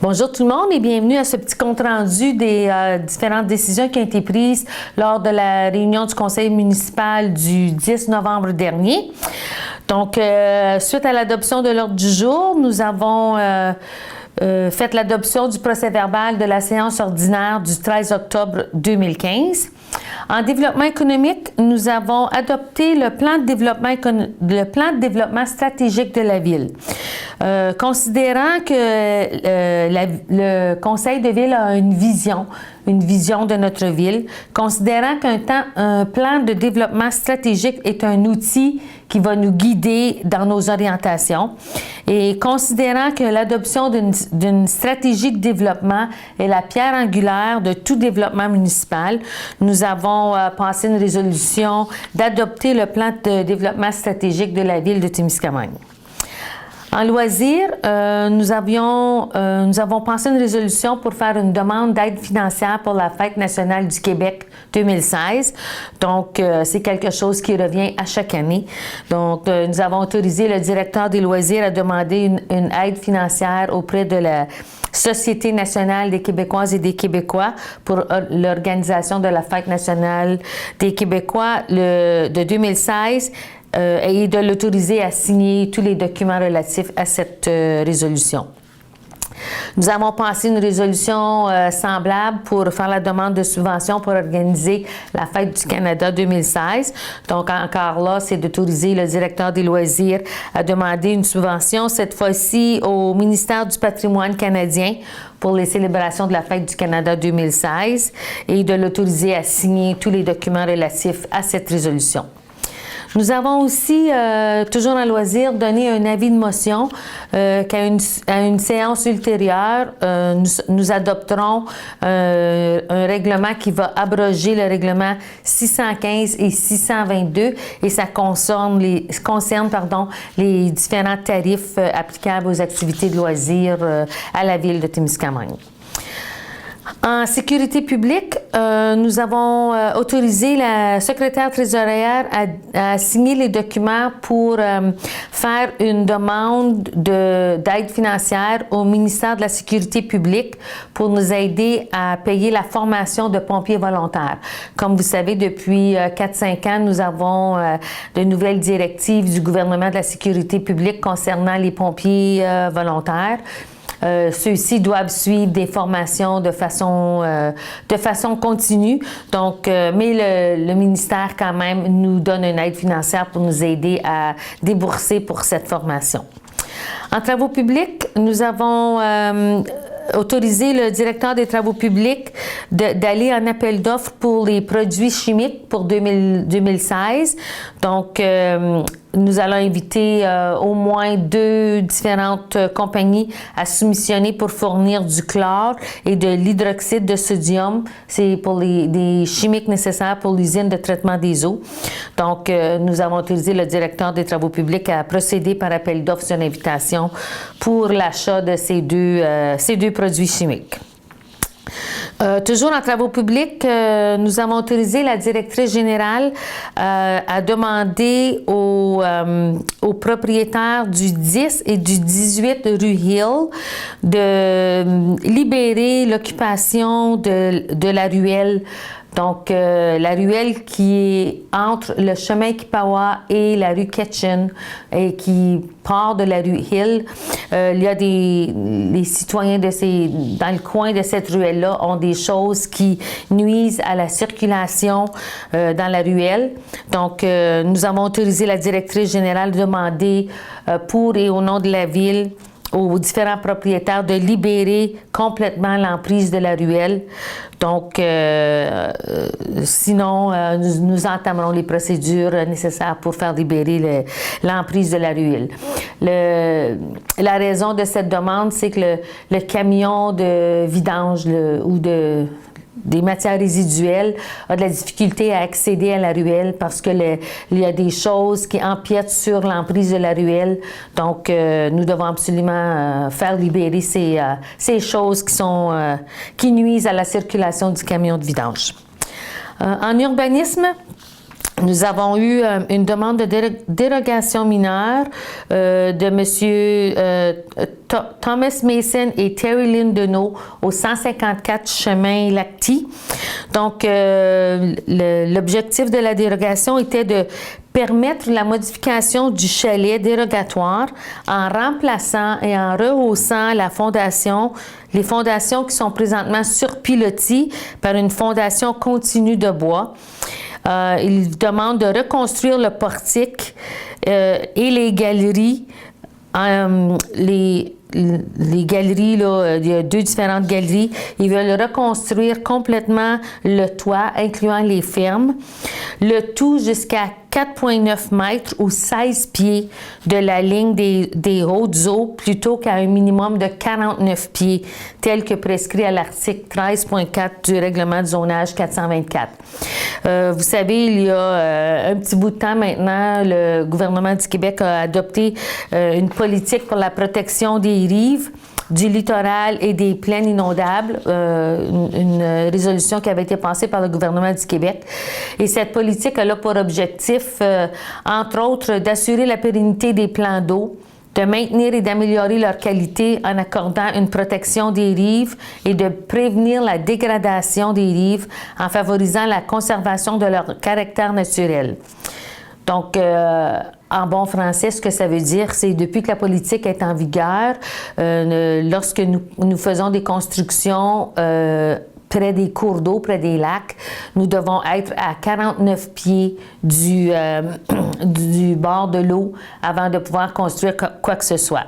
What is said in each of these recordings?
Bonjour tout le monde et bienvenue à ce petit compte-rendu des différentes décisions qui ont été prises lors de la réunion du conseil municipal du 10 novembre dernier. Donc, suite à l'adoption de l'ordre du jour, nous avons fait l'adoption du procès-verbal de la séance ordinaire du 13 octobre 2015. En développement économique, nous avons adopté le plan de développement stratégique de la Ville. Considérant que le Conseil de Ville a une vision de notre ville, considérant un plan de développement stratégique est un outil qui va nous guider dans nos orientations et considérant que l'adoption d'une stratégie de développement est la pierre angulaire de tout développement municipal, nous avons passé une résolution d'adopter le plan de développement stratégique de la ville de Témiscamingue. En loisirs, nous avons passé une résolution pour faire une demande d'aide financière pour la Fête nationale du Québec 2016. Donc, c'est quelque chose qui revient à chaque année. Donc, nous avons autorisé le directeur des loisirs à demander une aide financière auprès de la Société nationale des Québécoises et des Québécois pour l'organisation de la Fête nationale des Québécois de 2016. Et de l'autoriser à signer tous les documents relatifs à cette résolution. Nous avons passé une résolution semblable pour faire la demande de subvention pour organiser la Fête du Canada 2016. Donc, encore là, c'est d'autoriser le directeur des loisirs à demander une subvention, cette fois-ci au ministère du Patrimoine canadien pour les célébrations de la Fête du Canada 2016 et de l'autoriser à signer tous les documents relatifs à cette résolution. Nous avons aussi, toujours en loisir, donné un avis de motion qu'à une séance ultérieure, nous adopterons un règlement qui va abroger le règlement 615 et 622 et ça concerne les différents tarifs applicables aux activités de loisirs à la ville de Témiscamingue. En sécurité publique, nous avons autorisé la secrétaire trésorière à signer les documents pour faire une demande d'aide financière au ministère de la Sécurité publique pour nous aider à payer la formation de pompiers volontaires. Comme vous savez, depuis 4-5 ans, nous avons de nouvelles directives du gouvernement de la Sécurité publique concernant les pompiers volontaires. Ceux-ci doivent suivre des formations de façon continue. Donc, mais le ministère quand même nous donne une aide financière pour nous aider à débourser pour cette formation. En travaux publics, nous avons autorisé le directeur des travaux publics d'aller en appel d'offres pour les produits chimiques pour 2016. Donc, nous allons inviter au moins 2 différentes compagnies à soumissionner pour fournir du chlore et de l'hydroxyde de sodium. C'est pour des chimiques nécessaires pour l'usine de traitement des eaux. Donc, nous avons autorisé le directeur des travaux publics à procéder par appel d'offres sur invitation pour l'achat de ces deux produits chimiques. Toujours en travaux publics, nous avons autorisé la directrice générale à demander aux propriétaires du 10 et du 18 rue Hill de libérer l'occupation de la ruelle. Donc, la ruelle qui est entre le chemin Kipawa et la rue Ketchen et qui part de la rue Hill. Il y a les citoyens dans le coin de cette ruelle-là ont des choses qui nuisent à la circulation dans la ruelle. Donc, nous avons autorisé la directrice générale de demander pour et au nom de la ville aux différents propriétaires de libérer complètement l'emprise de la ruelle. Donc, sinon, nous entamerons les procédures nécessaires pour faire libérer l'emprise de la ruelle. La raison de cette demande, c'est que le camion de vidange ou des matières résiduelles a de la difficulté à accéder à la ruelle parce que il y a des choses qui empiètent sur l'emprise de la ruelle. Donc, nous devons absolument faire libérer ces choses qui nuisent à la circulation du camion de vidange. En urbanisme, Nous avons eu une demande de dérogation mineure de M. Thomas Mason et Terry Lynn Deneau au 154 chemin Lacty. Donc, l'objectif de la dérogation était de permettre la modification du chalet dérogatoire en remplaçant et en rehaussant les fondations qui sont présentement sur pilotis par une fondation continue de bois. Il demande de reconstruire le portique et les galeries. Les galeries, là, il y a 2 différentes galeries. Ils veulent reconstruire complètement le toit, incluant les fermes. Le tout jusqu'à 4,9 mètres ou 16 pieds de la ligne des hautes eaux plutôt qu'à un minimum de 49 pieds, tel que prescrit à l'article 13.4 du règlement de zonage 424. Vous savez, il y a un petit bout de temps maintenant, le gouvernement du Québec a adopté une politique pour la protection des rives, du littoral et des plaines inondables, une résolution qui avait été passée par le gouvernement du Québec. Et cette politique a pour objectif, entre autres, d'assurer la pérennité des plans d'eau, de maintenir et d'améliorer leur qualité en accordant une protection des rives et de prévenir la dégradation des rives en favorisant la conservation de leur caractère naturel. Donc, en bon français, ce que ça veut dire, c'est depuis que la politique est en vigueur, lorsque nous faisons des constructions près des cours d'eau, près des lacs, nous devons être à 49 pieds du bord de l'eau avant de pouvoir construire quoi que ce soit.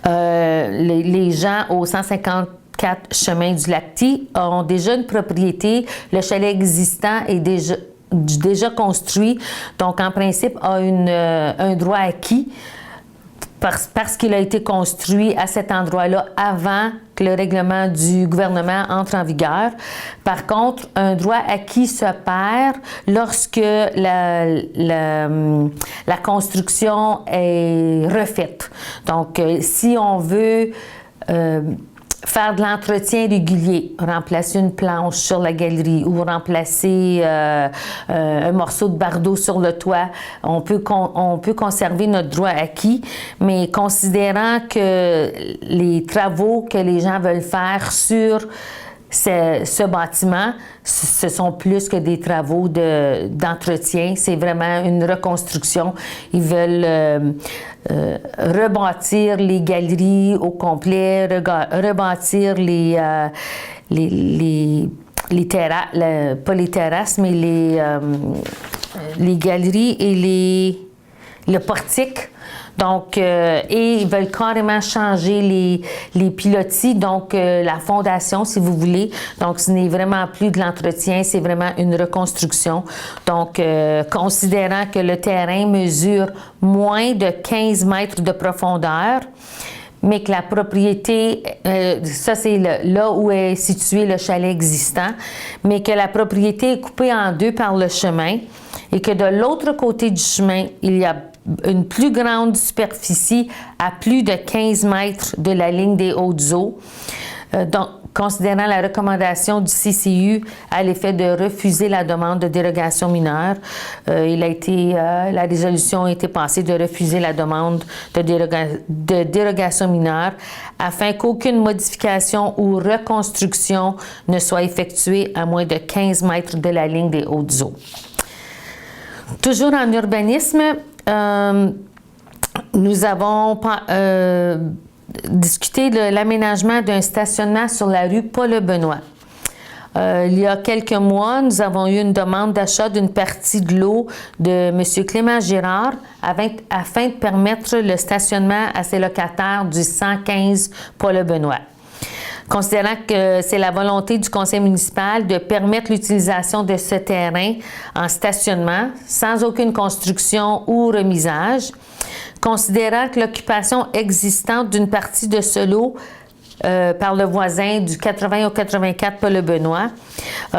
Les gens au 154 chemin du Lacty ont déjà une propriété. Le chalet existant est déjà construit, donc en principe a un droit acquis parce qu'il a été construit à cet endroit-là avant que le règlement du gouvernement entre en vigueur. Par contre, un droit acquis se perd lorsque la construction est refaite. Donc, si on veut faire de l'entretien régulier, remplacer une planche sur la galerie ou remplacer un morceau de bardeau sur le toit, on peut conserver notre droit acquis, mais considérant que les travaux que les gens veulent faire sur ce bâtiment, ce sont plus que des travaux d'entretien, c'est vraiment une reconstruction. Ils veulent rebâtir les galeries au complet, rebâtir les terrasses, pas les terrasses, mais les galeries et le portique. Donc, et ils veulent carrément changer les pilotis, donc la fondation, si vous voulez. Donc, ce n'est vraiment plus de l'entretien, c'est vraiment une reconstruction. Donc, considérant que le terrain mesure moins de 15 mètres de profondeur, mais que la propriété, ça c'est là où est situé le chalet existant, mais que la propriété est coupée en deux par le chemin et que de l'autre côté du chemin, il y a une plus grande superficie à plus de 15 mètres de la ligne des hautes eaux. Donc, considérant la recommandation du CCU à l'effet de refuser la demande de dérogation mineure, la résolution a été passée de refuser la demande de dérogation mineure afin qu'aucune modification ou reconstruction ne soit effectuée à moins de 15 mètres de la ligne des hautes eaux. Toujours en urbanisme, nous avons discuté de l'aménagement d'un stationnement sur la rue Paul-Benoît. Il y a quelques mois, nous avons eu une demande d'achat d'une partie de l'eau de M. Clément Girard afin de permettre le stationnement à ses locataires du 115 Paul-Benoît. Considérant que c'est la volonté du conseil municipal de permettre l'utilisation de ce terrain en stationnement sans aucune construction ou remisage, considérant que l'occupation existante d'une partie de ce lot par le voisin du 80 au 84 Paul-Benoît,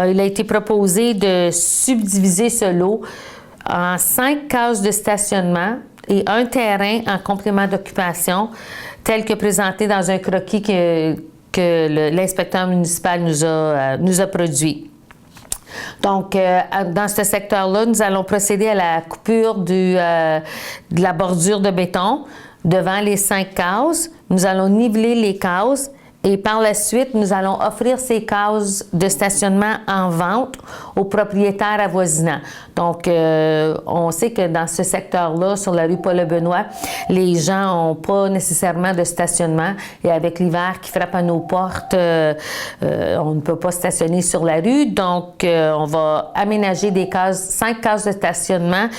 il a été proposé de subdiviser ce lot en 5 cases de stationnement et un terrain en complément d'occupation, tel que présenté dans un croquis que l'inspecteur municipal nous a produit. Donc, dans ce secteur-là, nous allons procéder à la coupure de la bordure de béton devant les 5 cases. Nous allons niveler les cases. Et par la suite, nous allons offrir ces cases de stationnement en vente aux propriétaires avoisinants. Donc, on sait que dans ce secteur-là, sur la rue Paul-Benoît, les gens n'ont pas nécessairement de stationnement. Et avec l'hiver qui frappe à nos portes, on ne peut pas stationner sur la rue. Donc, on va aménager des cases, 5 cases de stationnement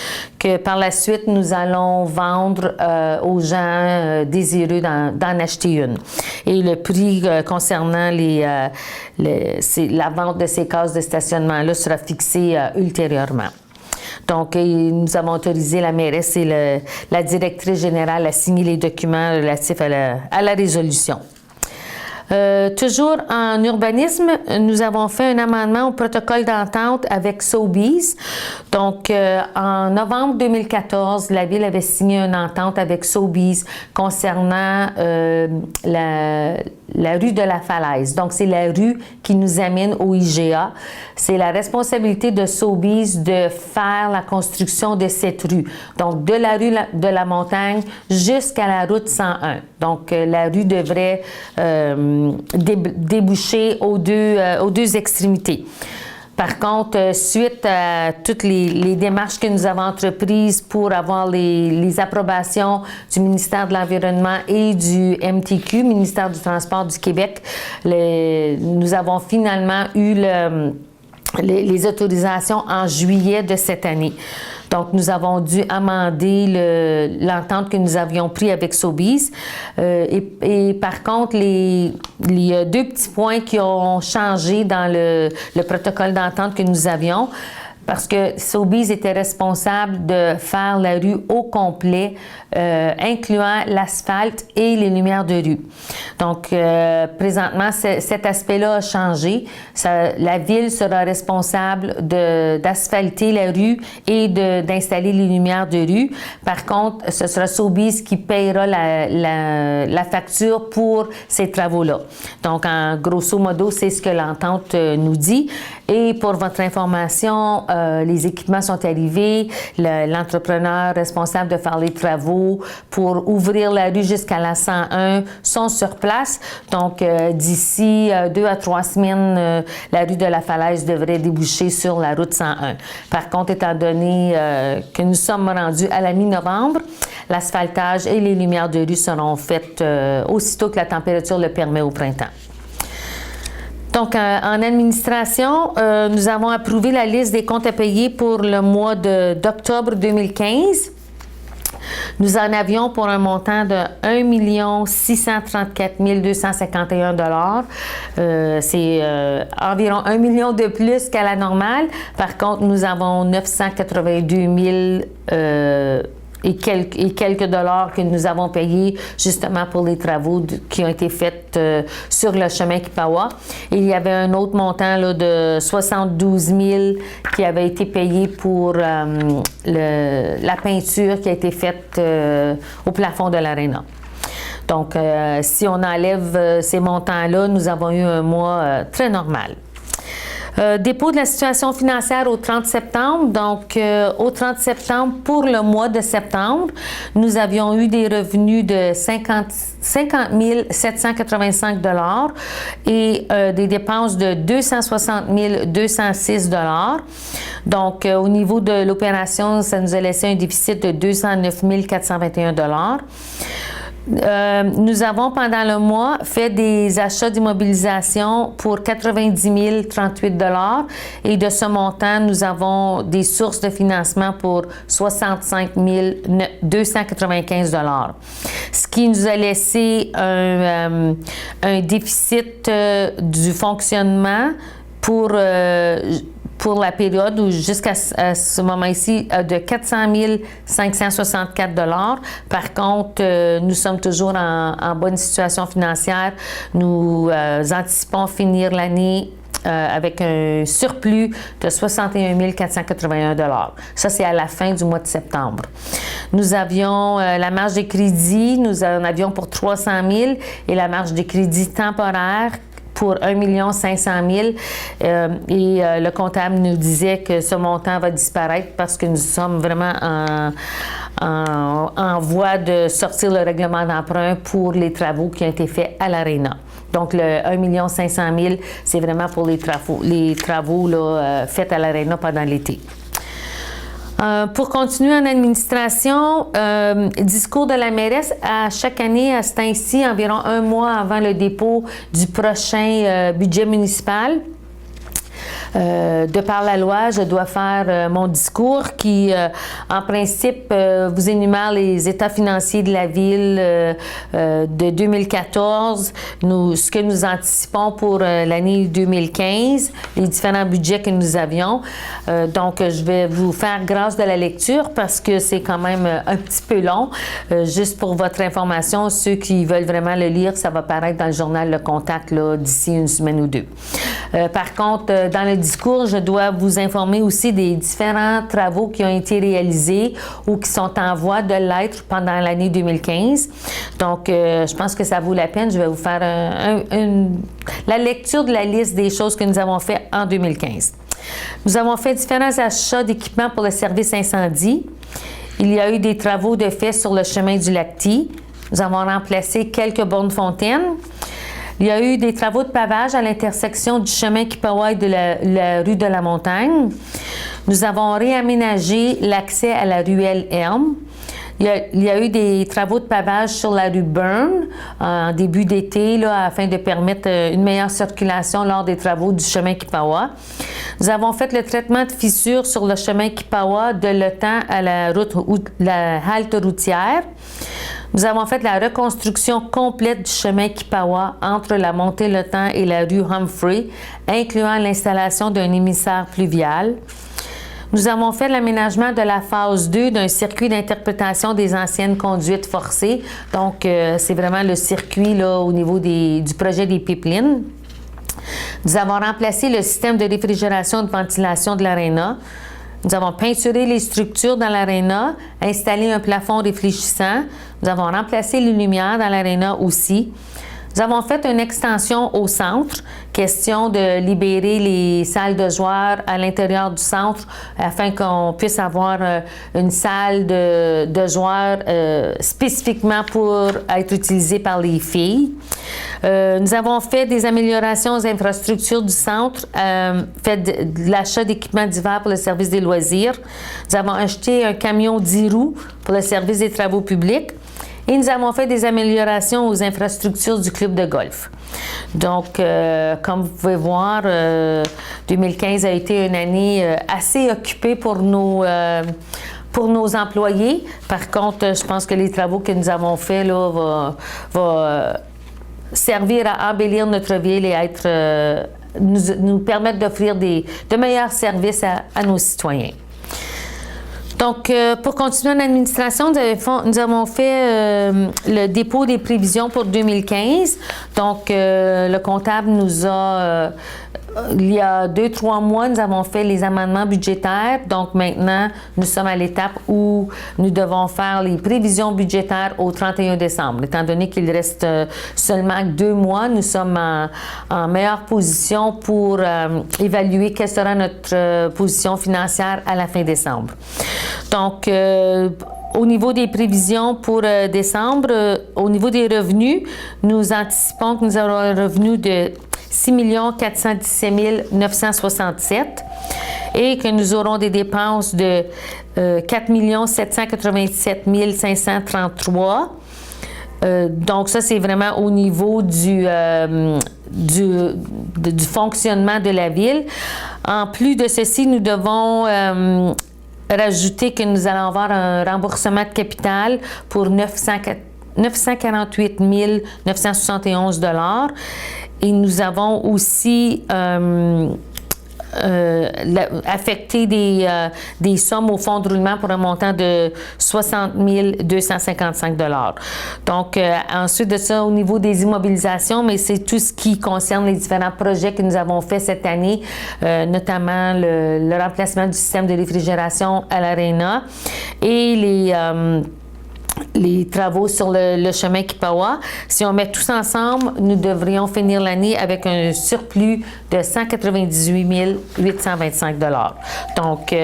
que par la suite, nous allons vendre aux gens désireux d'en acheter une. Et le prix concernant la vente de ces cases de stationnement-là sera fixé ultérieurement. Donc, nous avons autorisé la mairesse et la directrice générale à signer les documents relatifs à la résolution. Toujours en urbanisme, nous avons fait un amendement au protocole d'entente avec Sobeys. Donc, en novembre 2014, la Ville avait signé une entente avec Sobeys concernant la rue de la Falaise. Donc, c'est la rue qui nous amène au IGA. C'est la responsabilité de Sobeys de faire la construction de cette rue. Donc, de la rue de la Montagne jusqu'à la route 101. Donc, la rue devrait déboucher aux deux extrémités. Par contre, suite à toutes les démarches que nous avons entreprises pour avoir les approbations du ministère de l'Environnement et du MTQ, ministère du Transport du Québec, nous avons finalement eu les autorisations en juillet de cette année. Donc, nous avons dû amender l'entente que nous avions prise avec Sobeys. Et par contre, les 2 petits points qui ont changé dans le protocole d'entente que nous avions, parce que Sobeys était responsable de faire la rue au complet, incluant l'asphalte et les lumières de rue. Donc, présentement, cet aspect-là a changé. La Ville sera responsable d'asphalter la rue et d'installer les lumières de rue. Par contre, ce sera Sobeys qui paiera la facture pour ces travaux-là. Donc, en grosso modo, c'est ce que l'entente nous dit. Et pour votre information, les équipements sont arrivés. L'entrepreneur responsable de faire les travaux pour ouvrir la rue jusqu'à la 101 sont sur place. Donc, d'ici 2 à 3 semaines, la rue de la Falaise devrait déboucher sur la route 101. Par contre, étant donné que nous sommes rendus à la mi-novembre, l'asphaltage et les lumières de rue seront faites aussitôt que la température le permet au printemps. Donc, en administration, nous avons approuvé la liste des comptes à payer pour le mois d'octobre 2015. Nous en avions pour un montant de 1 634 251 $. C'est environ 1 million de plus qu'à la normale. Par contre, nous avons 982 000 et quelques dollars que nous avons payés justement pour les travaux qui ont été faits sur le chemin Kipawa. Il y avait un autre montant là, de 72 000 qui avait été payé pour la peinture qui a été faite au plafond de l'aréna. Donc, si on enlève ces montants-là, nous avons eu un mois très normal. Dépôt de la situation financière au 30 septembre. Donc, au 30 septembre, pour le mois de septembre, nous avions eu des revenus de 50 785 $ et des dépenses de 260 206 $. Donc, au niveau de l'opération, ça nous a laissé un déficit de 209 421 $. Nous avons pendant le mois fait des achats d'immobilisation pour 90 038 $ et de ce montant, nous avons des sources de financement pour 65 295 $. Ce qui nous a laissé un déficit du fonctionnement pour la période où jusqu'à ce moment ici de 400 564 $. Par contre, nous sommes toujours en bonne situation financière. Nous anticipons finir l'année avec un surplus de 61 481 $. Ça, c'est à la fin du mois de septembre. Nous avions la marge de crédit, nous en avions pour 300 000 et la marge de crédit temporaire pour 1 500 000 le comptable nous disait que ce montant va disparaître parce que nous sommes vraiment en voie de sortir le règlement d'emprunt pour les travaux qui ont été faits à l'Arena. Donc, le 1 500 000, c'est vraiment pour les travaux là, faits à l'Arena pendant l'été. Pour continuer en administration, discours de la mairesse, à chaque année, à ce temps-ci, environ un mois avant le dépôt du prochain budget municipal, de par la loi, je dois faire mon discours qui, en principe, vous énumère les états financiers de la ville de 2014, ce que nous anticipons pour l'année 2015, les différents budgets que nous avions. Donc, je vais vous faire grâce de la lecture parce que c'est quand même un petit peu long. Juste pour votre information, ceux qui veulent vraiment le lire, ça va paraître dans le journal Le Contact d'ici une semaine ou deux. Par contre, dans le discours, je dois vous informer aussi des différents travaux qui ont été réalisés ou qui sont en voie de l'être pendant l'année 2015. Donc, je pense que ça vaut la peine. Je vais vous faire la lecture de la liste des choses que nous avons fait en 2015. Nous avons fait différents achats d'équipements pour le service incendie. Il y a eu des travaux de fait sur le chemin du Lacty. Nous avons remplacé quelques bornes fontaines. Il y a eu des travaux de pavage à l'intersection du chemin Kippawa et de la rue de la Montagne. Nous avons réaménagé l'accès à la ruelle Elm. Il y a eu des travaux de pavage sur la rue Byrne en début d'été afin de permettre une meilleure circulation lors des travaux du chemin Kippawa. Nous avons fait le traitement de fissures sur le chemin Kippawa de Letang à la halte routière. Nous avons fait la reconstruction complète du chemin Kippawa entre la montée Letang et la rue Humphrey, incluant l'installation d'un émissaire pluvial. Nous avons fait l'aménagement de la phase 2 d'un circuit d'interprétation des anciennes conduites forcées. Donc, c'est vraiment le circuit au niveau du projet des pipelines. Nous avons remplacé le système de réfrigération et de ventilation de l'Arena. Nous avons peinturé les structures dans l'Arena, installé un plafond réfléchissant. Nous avons remplacé les lumières dans l'Arena aussi. Nous avons fait une extension au centre, question de libérer les salles de joueurs à l'intérieur du centre afin qu'on puisse avoir une salle de joueurs spécifiquement pour être utilisée par les filles. Nous avons fait des améliorations aux infrastructures du centre, fait de l'achat d'équipements d'hiver pour le service des loisirs. Nous avons acheté un camion 10 roues pour le service des travaux publics. Et nous avons fait des améliorations aux infrastructures du club de golf. Donc, comme vous pouvez voir, 2015 a été une année assez occupée pour nos employés. Par contre, je pense que les travaux que nous avons faits vont servir à embellir notre ville et nous permettre d'offrir de meilleurs services à nos citoyens. Donc, pour continuer en administration, nous avons fait le dépôt des prévisions pour 2015. Donc, le comptable nous a, il y a 2-3 mois, nous avons fait les amendements budgétaires. Donc, maintenant, nous sommes à l'étape où nous devons faire les prévisions budgétaires au 31 décembre. Étant donné qu'il reste seulement 2 mois, nous sommes en meilleure position pour évaluer quelle sera notre position financière à la fin décembre. Donc, au niveau des prévisions pour décembre, au niveau des revenus, nous anticipons que nous aurons un revenu de 6 417 967 et que nous aurons des dépenses de 4 787 533. Donc, ça, c'est vraiment au niveau du fonctionnement de la ville. En plus de ceci, nous devons rajouter que nous allons avoir un remboursement de capital pour 948 971 $. Et nous avons aussi affecté des sommes au fonds de roulement pour un montant de 60 255 $. Donc, ensuite de ça, au niveau des immobilisations, mais c'est tout ce qui concerne les différents projets que nous avons faits cette année, notamment le remplacement du système de réfrigération à l'Arena et les travaux sur le chemin Kipawa. Si on met tous ensemble, nous devrions finir l'année avec un surplus de 198 825 $. Donc,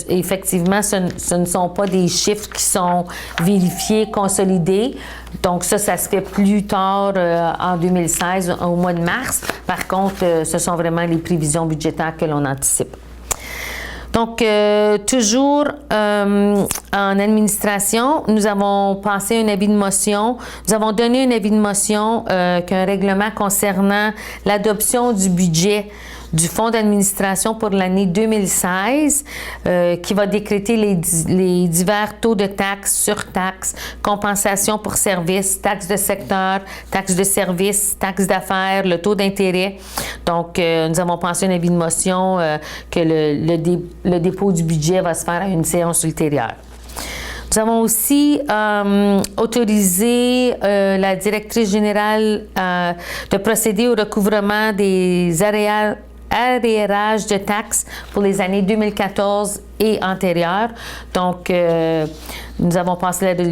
effectivement, ce ne sont pas des chiffres qui sont vérifiés, consolidés. Donc, ça se fait plus tard en 2016, au mois de mars. Par contre, ce sont vraiment les prévisions budgétaires que l'on anticipe. Donc, toujours en administration, nous avons passé un avis de motion. Nous avons donné un avis de motion qu'un règlement concernant l'adoption du budget du Fonds d'administration pour l'année 2016 qui va décréter les divers taux de taxes, surtaxes, compensations pour services, taxes de secteur, taxes de services, taxes d'affaires, le taux d'intérêt. Donc, nous avons pensé un avis de motion que le dépôt du budget va se faire à une séance ultérieure. Nous avons aussi autorisé la directrice générale de procéder au recouvrement des arrérages de taxes pour les années 2014 et antérieures. Donc, nous avons passé la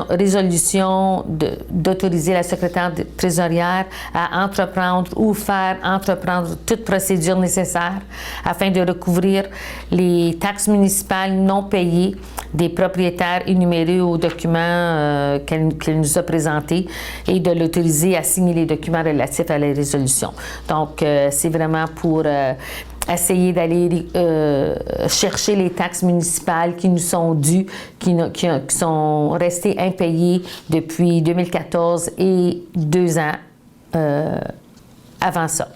résolution d'autoriser la secrétaire trésorière à entreprendre ou faire entreprendre toute procédure nécessaire afin de recouvrir les taxes municipales non payées des propriétaires énumérés au document qu'elle nous a présenté et de l'autoriser à signer les documents relatifs à la résolution. Donc, c'est vraiment pour essayer d'aller chercher les taxes municipales qui nous sont dues, qui sont restées impayées depuis 2014 et 2 ans avant ça.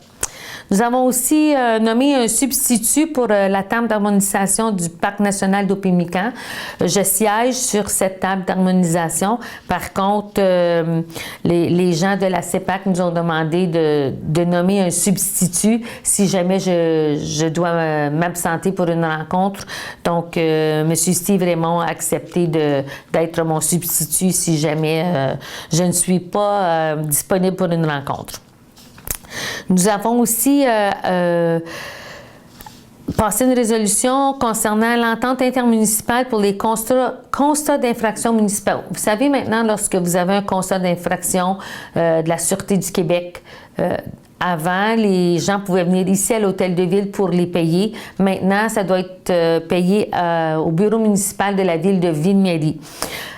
Nous avons aussi nommé un substitut pour la table d'harmonisation du Parc national d'Opémican. Je siège sur cette table d'harmonisation. Par contre, les gens de la CEPAC nous ont demandé de nommer un substitut si jamais je dois m'absenter pour une rencontre. Donc, M. Steve Raymond a accepté d'être mon substitut si jamais je ne suis pas disponible pour une rencontre. Nous avons aussi passé une résolution concernant l'entente intermunicipale pour les constats d'infraction municipaux. Vous savez maintenant, lorsque vous avez un constat d'infraction de la Sûreté du Québec, avant, les gens pouvaient venir ici à l'Hôtel de Ville pour les payer. Maintenant, ça doit être payé au bureau municipal de la ville de Ville-Marie.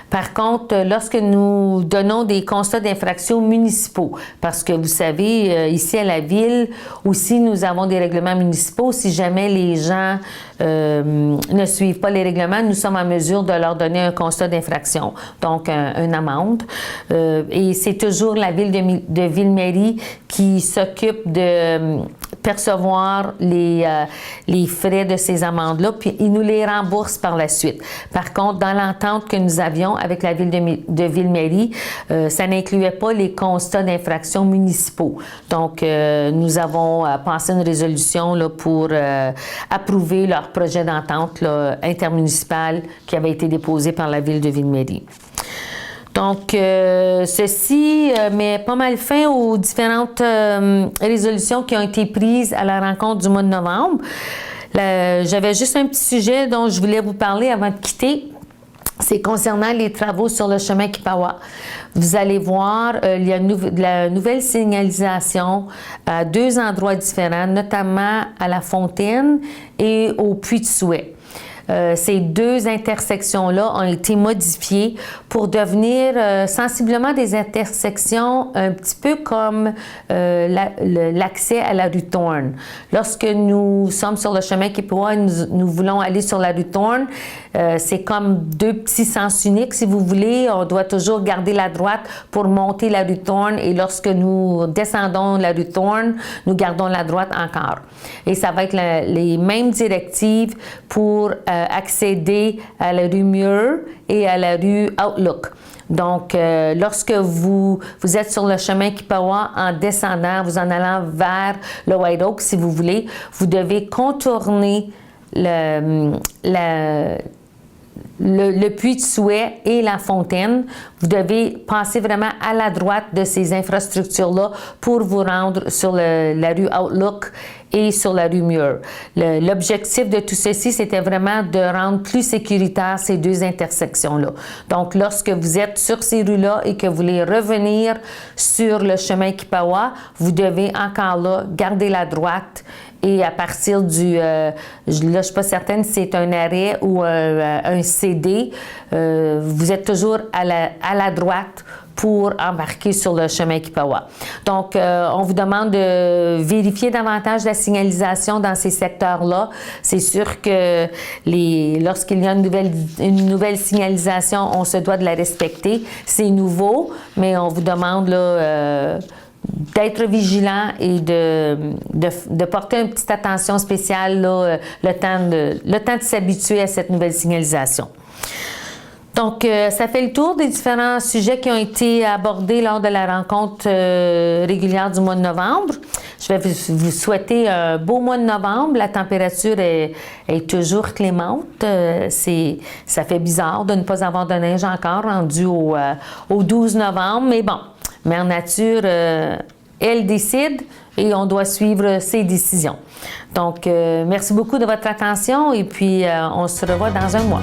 Par contre, lorsque nous donnons des constats d'infraction municipaux, parce que vous savez, ici à la ville, aussi, nous avons des règlements municipaux. Si jamais les gens ne suivent pas les règlements, nous sommes en mesure de leur donner un constat d'infraction, donc une amende. Et c'est toujours la ville de Ville-Marie qui s'occupe de percevoir les frais de ces amendes-là, puis ils nous les remboursent par la suite. Par contre, dans l'entente que nous avions avec la ville de Ville-Marie, ça n'incluait pas les constats d'infraction municipaux. Donc, nous avons passé une résolution là, pour approuver leur projet d'entente intermunicipale qui avait été déposé par la ville de Ville-Marie. Donc, ceci met pas mal fin aux différentes résolutions qui ont été prises à la rencontre du mois de novembre. J'avais juste un petit sujet dont je voulais vous parler avant de quitter. C'est concernant les travaux sur le chemin Kipawa. Vous allez voir, il y a la nouvelle signalisation à 2 endroits différents, notamment à La Fontaine et au Puy-de-Souhait. Ces 2 intersections-là ont été modifiées pour devenir sensiblement des intersections un petit peu comme l'accès à la rue Thorne. Lorsque nous sommes sur le chemin Kipawa, nous voulons aller sur la rue Thorne, c'est comme 2 petits sens uniques, si vous voulez. On doit toujours garder la droite pour monter la rue Thorne et lorsque nous descendons la rue Thorne, nous gardons la droite encore. Et ça va être les mêmes directives pour accéder à la rue Muir et à la rue Outlook. Donc, lorsque vous êtes sur le chemin Kipawa en descendant, vous en allant vers le White Oak, si vous voulez, vous devez contourner le puits de Souhait et la fontaine. Vous devez passer vraiment à la droite de ces infrastructures-là pour vous rendre sur la rue Outlook et sur la rue Muir. L'objectif de tout ceci, c'était vraiment de rendre plus sécuritaire ces deux intersections-là. Donc, lorsque vous êtes sur ces rues-là et que vous voulez revenir sur le chemin Kipawa, vous devez encore là garder la droite. Et à partir du... là, je ne suis pas certaine si c'est un arrêt ou un CD. Vous êtes toujours à la droite pour embarquer sur le chemin Kipawa. Donc, on vous demande de vérifier davantage la signalisation dans ces secteurs-là. C'est sûr que lorsqu'il y a une nouvelle signalisation, on se doit de la respecter. C'est nouveau, mais on vous demande là, d'être vigilant et de porter une petite attention spéciale là, le temps de s'habituer à cette nouvelle signalisation. Donc, ça fait le tour des différents sujets qui ont été abordés lors de la rencontre régulière du mois de novembre. Je vais vous souhaiter un beau mois de novembre. La température est toujours clémente. Ça fait bizarre de ne pas avoir de neige encore rendu au 12 novembre, mais bon. Mère Nature, elle décide et on doit suivre ses décisions. Donc, merci beaucoup de votre attention et puis on se revoit dans un mois.